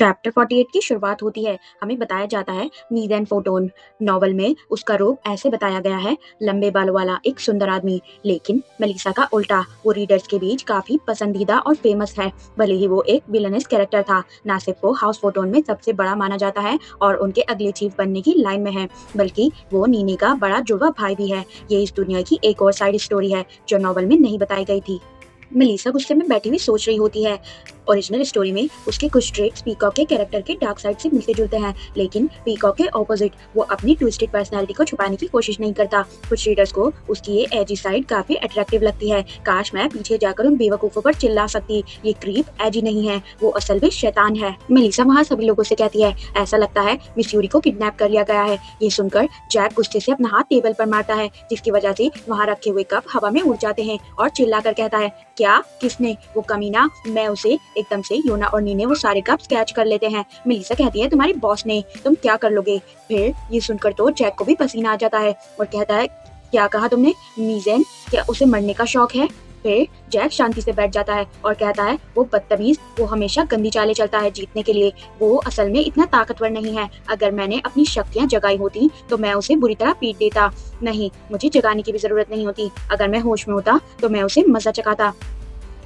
Chapter 48 की शुरुआत होती है। हमें बताया जाता है मीज़ेन फोटोन। नॉवल में उसका रूप ऐसे बताया गया है, लंबे बालों वाला एक सुंदर आदमी। लेकिन मेलिसा का उल्टा, वो रीडर्स के बीच काफी पसंदीदा और फेमस है। भले ही वो एक विलनस कैरेक्टर था, नासिफ को हाउस फोटोन में सबसे बड़ा माना जाता है और उनके अगले चीफ बनने की लाइन में है, बल्कि वो नीने का बड़ा जुड़वा भाई भी है। ये इस दुनिया की एक और साइड स्टोरी है जो नॉवल में नहीं बताई गई थी। मेलिसा गुस्से में बैठी हुई सोच रही होती है। ओरिजिनल स्टोरी में उसके कुछ ट्रेट्स पीकॉक के कैरेक्टर के डार्क साइड से मिलते जुलते हैं, लेकिन पीकॉक के ऑपोजिट, वो अपनी ट्विस्टेड पर्सनालिटी को छुपाने की कोशिश नहीं करता। कुछ रीडर्स को उसकी ये एजी साइड काफी अट्रैक्टिव लगती है। काश मैं पीछे जाकर उन बेवकूफों पर चिल्ला सकती। ये क्रीप एजी नहीं है, वो असल में शैतान है। मेलिसा वहाँ सभी लोगों से कहती है, ऐसा लगता है मिस यूरी को किडनैप कर लिया गया है। ये सुनकर जैक गुस्से से अपना हाथ टेबल पर मारता है, जिसकी वजह से वहाँ रखे हुए कप हवा में उड़ जाते हैं और चिल्लाकर कहता है, क्या? किसने? वो कमीना। मैं उसे एकदम से योना और नीने वो सारे कप कैच कर लेते हैं। मेलिसा कहती है, तुम्हारी बॉस ने, तुम क्या कर लोगे? फिर ये सुनकर तो जैक को भी पसीना आ जाता है और कहता है, क्या कहा तुमने? मीज़ेन, क्या उसे मरने का शौक है? फिर जैक शांति से बैठ जाता है और कहता है, वो बदतमीज, वो हमेशा गंदी चालें चलता है जीतने के लिए। वो असल में इतना ताकतवर नहीं है। अगर मैंने अपनी शक्तियां जगाई होती तो मैं उसे बुरी तरह पीट देता। नहीं, मुझे जगाने की भी जरूरत नहीं होती। अगर मैं होश में होता तो मैं उसे मजा चखाता।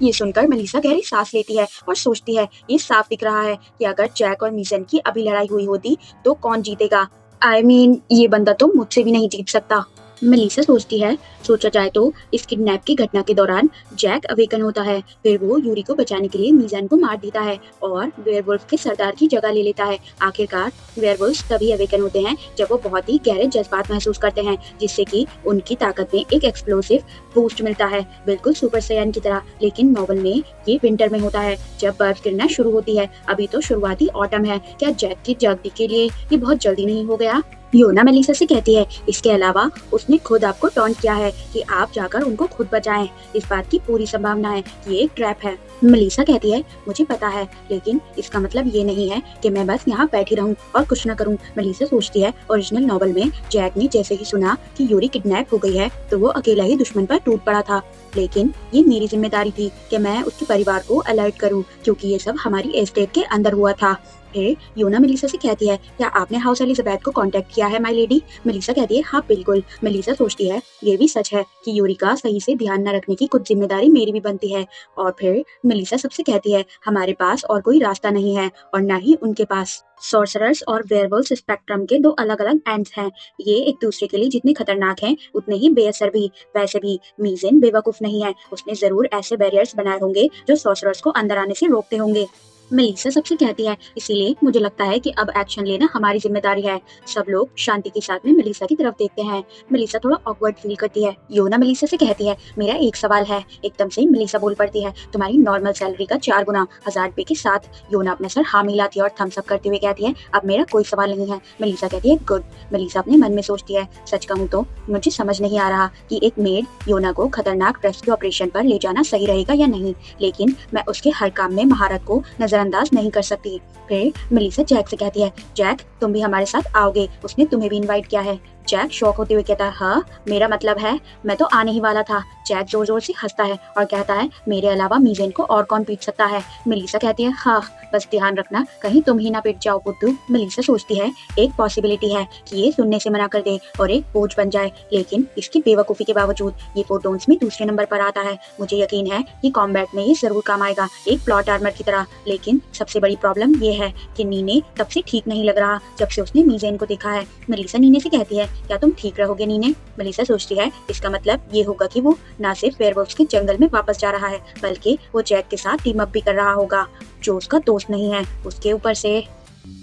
ये सुनकर मेलिसा गहरी सांस लेती है और सोचती है, ये साफ दिख रहा है कि अगर जैक और मीज़ेन की अभी लड़ाई हुई होती तो कौन जीतेगा। ये बंदा तो मुझसे भी नहीं जीत सकता। मेलिसा सोचती है, सोचा जाए तो इस किडनैप की घटना के दौरान जैक अवेकन होता है। फिर वो यूरी को बचाने के लिए मीज़ेन को मार देता है और वेयरवुल्फ के सरदार की जगह ले लेता है। आखिरकार वेयरवुल्फ तभी अवेकन होते हैं जब वो बहुत ही गहरे जज्बात महसूस करते हैं, जिससे कि उनकी ताकत में एक एक्सप्लोसिव बूस्ट मिलता है, बिल्कुल सुपर सैयन की तरह। लेकिन नॉवल में ये विंटर में होता है, जब बर्फ गिरना शुरू होती है। अभी तो शुरुआती ऑटम है। क्या जैक की जल्दी के लिए ये बहुत जल्दी नहीं हो गया? योना मेलिसा से कहती है, इसके अलावा उसने खुद आपको टॉन्ट किया है कि आप जाकर उनको खुद बचाएं। इस बात की पूरी संभावना है कि ये एक ट्रैप है। मेलिसा कहती है, मुझे पता है, लेकिन इसका मतलब ये नहीं है कि मैं बस यहाँ बैठी रहूं और कुछ न करूं। मेलिसा सोचती है, ओरिजिनल नॉवल में जैक ने जैसे ही सुना कि यूरी किडनैप हो गई है तो वो अकेला ही दुश्मन पर टूट पड़ा था, लेकिन ये मेरी जिम्मेदारी थी कि मैं उसके परिवार को अलर्ट करूं, क्योंकि ये सब हमारी एस्टेट के अंदर हुआ था। फिर योना मेलिसा से कहती है, क्या आपने हाउस एलिजाबेथ को कांटेक्ट किया है माय लेडी? मेलिसा कहती है, हाँ बिल्कुल। मेलिसा सोचती है, ये भी सच है कि यूरी का सही से ध्यान न रखने की कुछ जिम्मेदारी मेरी भी बनती है। और फिर मेलिसा सबसे कहती है, हमारे पास और कोई रास्ता नहीं है और न ही उनके पास। सॉर्सरर्स और वेयरवुल्फ स्पेक्ट्रम के दो अलग अलग एंड्स हैं। ये एक दूसरे के लिए जितने खतरनाक हैं उतने ही बेअसर भी। वैसे भी मीज़ेन बेवकूफ नहीं है, उसने जरूर ऐसे बैरियर्स बनाए होंगे जो सॉर्सरर्स को अंदर आने से रोकते होंगे। मेलिसा सबसे कहती है, इसीलिए मुझे लगता है कि अब एक्शन लेना हमारी जिम्मेदारी है। सब लोग शांति के साथ में मेलिसा की तरफ देखते हैं। मेलिसा थोड़ा ऑकवर्ड फील करती है। योना मेलिसा से कहती है, मेरा एक सवाल है। एकदम से मेलिसा बोल पड़ती है, तुम्हारी नॉर्मल सैलरी का 4 गुना, 1000 रुपए के साथ। योना अपने सर हाँ मिलाती है और थम्स अप करते हुए कहती है, अब मेरा कोई सवाल नहीं है। मेलिसा कहती है, गुड। मेलिसा अपने मन में सोचती है, सच कहूँ तो मुझे समझ नहीं आ रहा कि एक मेड योना को खतरनाक रेस्क्यू ऑपरेशन पर ले जाना सही रहेगा या नहीं, लेकिन मैं उसके हर काम में महारत को नजरअंदाज नहीं कर सकती। फिर मेलिसा जैक से कहती है, जैक तुम भी हमारे साथ आओगे, उसने तुम्हें भी इनवाइट किया है। जैक शॉक होते हुए कहता है, हाँ मेरा मतलब है, मैं तो आने ही वाला था। जैक जोर जोर से हंसता है और कहता है, मेरे अलावा मीज़ेन को और कौन पीट सकता है? मेलिसा कहती है, हाँ बस ध्यान रखना कहीं तुम ही ना पिट जाओ पुत्तू। मेलिसा सोचती है, एक पॉसिबिलिटी है कि ये सुनने से मना कर दे और एक बोझ बन जाए, लेकिन इसकी बेवकूफी के बावजूद ये फोटोन्स में दूसरे नंबर पर आता है। मुझे यकीन है कि कॉम्बैट में ये जरूर काम आएगा, एक प्लॉट आर्मर की तरह। लेकिन सबसे बड़ी प्रॉब्लम ये है कि नीने तब से ठीक नहीं लग रहा जब से उसने मीज़ेन को देखा है। मेलिसा नीने से कहती है, क्या तुम ठीक रहोगे नीने? मेलिसा सोचती है, इसका मतलब ये होगा कि वो ना सिर्फ वेयरवुल्फ्स के जंगल में वापस जा रहा है, बल्कि वो जैक के साथ टीम अप भी कर रहा होगा, जो उसका दोस्त नहीं है। उसके ऊपर से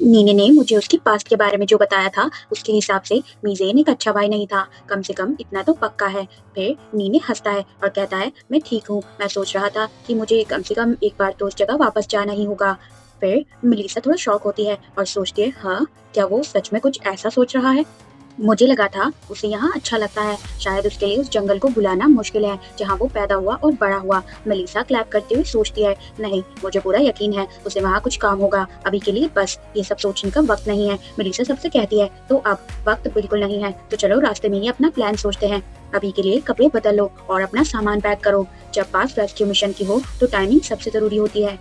नीने ने मुझे उसकी पास्ट के बारे में जो बताया था, उसके हिसाब से मीज़ेन एक अच्छा भाई नहीं था, कम से कम इतना तो पक्का है। फिर नीने हंसता है और कहता है, मैं ठीक हूँ, मैं सोच रहा था कि मुझे कम से कम एक बार तो उस जगह वापस जाना ही होगा। फिर मेलिसा थोड़ा शॉक होती है और सोचती है, हाँ क्या वो सच में कुछ ऐसा सोच रहा है? मुझे लगा था उसे यहाँ अच्छा लगता है, शायद उसके लिए उस जंगल को भुलाना मुश्किल है जहाँ वो पैदा हुआ और बड़ा हुआ। मेलिसा क्लैप करते हुए सोचती है, नहीं मुझे पूरा यकीन है उसे वहाँ कुछ काम होगा। अभी के लिए बस ये सब सोचने का वक्त नहीं है। मेलिसा सबसे कहती है, तो अब वक्त बिल्कुल नहीं है, तो चलो रास्ते में ही अपना प्लान सोचते हैं। अभी के लिए कपड़े बदल लो और अपना सामान पैक करो। जब पास रेस्क्यू मिशन की हो तो टाइमिंग सबसे जरूरी होती है।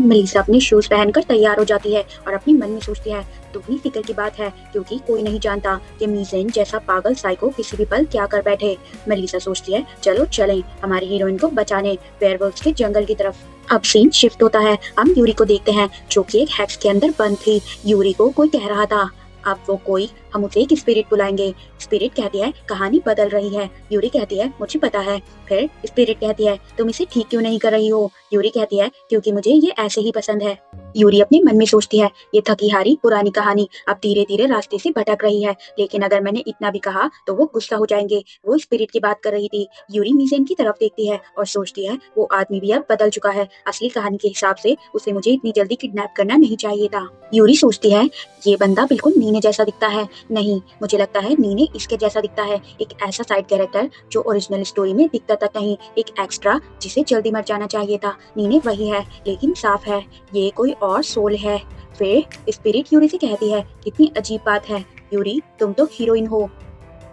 मेलिसा अपने शूज पहनकर तैयार हो जाती है और अपनी मन में सोचती है, दुगनी फिक्र की बात है क्योंकि कोई नहीं जानता कि मीज़ेन जैसा पागल साइको किसी भी पल क्या कर बैठे। मेलिसा सोचती है, चलो चलें हमारी हीरोइन को बचाने वेयरवुल्व्स के जंगल की तरफ। अब सीन शिफ्ट होता है, हम यूरी को देखते हैं जो कि एक हेक्स के अंदर बंद थी। यूरी को कोई कह रहा था अब वो कोई हम उसे एक स्पिरिट बुलाएंगे। स्पिरिट कहती है कहानी बदल रही है। यूरी कहती है मुझे पता है। फिर स्पिरिट कहती है तुम इसे ठीक क्यों नहीं कर रही हो। यूरी कहती है क्योंकि मुझे ये ऐसे ही पसंद है। यूरी अपने मन में सोचती है ये थकी हारी पुरानी कहानी अब धीरे धीरे रास्ते से भटक रही है, लेकिन अगर मैंने इतना भी कहा तो वो गुस्सा हो जाएंगे। वो स्पिरिट की बात कर रही थी। यूरी मीज़ेन की तरफ देखती है और सोचती है वो आदमी भी अब बदल चुका है। असली कहानी के हिसाब से उसे मुझे इतनी जल्दी किडनैप करना नहीं चाहिए था। यूरी सोचती है ये बंदा बिल्कुल नीने जैसा दिखता है। नहीं, मुझे लगता है नीने इसके जैसा दिखता है, एक ऐसा साइड कैरेक्टर जो ओरिजिनल स्टोरी में दिखता तक नहीं, एक एक्स्ट्रा जिसे जल्दी मर जाना चाहिए था। नीने वही है लेकिन साफ है, ये कोई और सोल है। फिर स्पिरिट यूरी से कहती है कितनी अजीब बात है यूरी, तुम तो हीरोइन हो,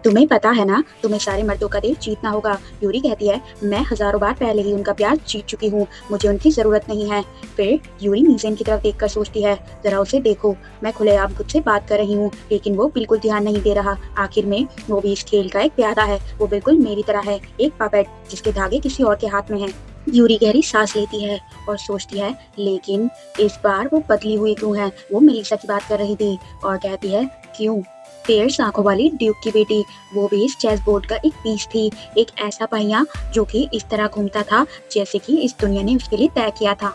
तुम्हें पता है ना तुम्हें सारे मर्दों का दिल जीतना होगा। यूरी कहती है मैं हजारों बार पहले ही उनका प्यार जीत चुकी हूँ, मुझे उनकी जरूरत नहीं है। फिर यूरी मीज़ेन की तरफ देखकर सोचती है जरा उसे देखो, मैं खुलेआम खुद से बात कर रही हूँ लेकिन वो बिल्कुल ध्यान नहीं दे रहा। आखिर में वो भी इस खेल का एक प्यादा है, वो बिल्कुल मेरी तरह है, एक पपेट जिसके धागे किसी और के हाथ में है। यूरी गहरी सांस लेती है और सोचती है लेकिन इस बार वो बदली हुई क्यों है। वो मेलिसा की बात कर रही थी और कहती है क्यों। फेयर्स आंखों वाली ड्यूक की बेटी, वो भी इस चेस बोर्ड का एक पीस थी, एक ऐसा पहिया जो कि इस तरह घूमता था जैसे कि इस दुनिया ने उसके लिए तय किया था।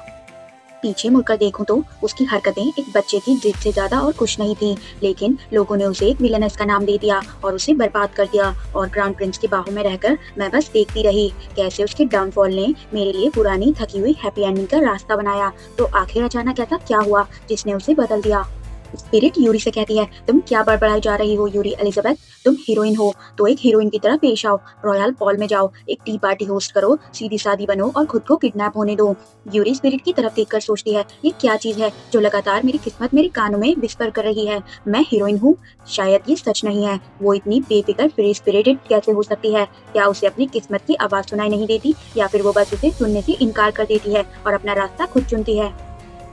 पीछे मुड़कर देखूं तो उसकी हरकतें एक बच्चे की जिद से ज्यादा और कुछ नहीं थी, लेकिन लोगों ने उसे एक विलनस का नाम दे दिया और उसे बर्बाद कर दिया। और क्राउन प्रिंस की बाहों में रहकर मैं बस देखती रही कैसे उसके डाउनफॉल ने मेरे लिए पुरानी थकी हुई हैप्पी एंडिंग का रास्ता बनाया। तो आखिर अचानक ऐसा क्या हुआ जिसने उसे बदल दिया। स्पिरिट यूरी से कहती है तुम क्या बड़बड़ाई जा रही हो यूरी एलिजाबेथ, तुम हीरोइन हो तो एक हीरोइन की तरह पेश आओ, रॉयल बॉल में जाओ, एक टी पार्टी होस्ट करो, सीधी सादी बनो और खुद को किडनैप होने दो। यूरी स्पिरिट की तरफ देखकर सोचती है ये क्या चीज है जो लगातार मेरी किस्मत मेरे कानों में विस्पर कर रही है। मैं हीरोइन हूँ, शायद ये सच नहीं है। वो इतनी बेफिक्र फ्री स्पिरिटेड कैसे हो सकती है। क्या उसे अपनी किस्मत की आवाज सुनाई नहीं देती या फिर वो बस उसे सुनने से इनकार कर देती है और अपना रास्ता खुद चुनती है।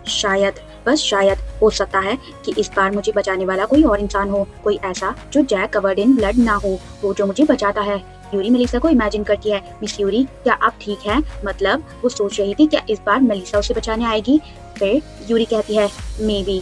शायद, बस शायद हो सकता है कि इस बार मुझे बचाने वाला कोई और इंसान हो, कोई ऐसा जो जैक कवर्ड इन ब्लड ना हो, वो जो मुझे बचाता है। यूरी मेलिसा को इमेजिन करती है मिस यूरी क्या आप ठीक हैं, मतलब वो सोच रही थी क्या इस बार मेलिसा उसे बचाने आएगी। फिर यूरी कहती है मे बी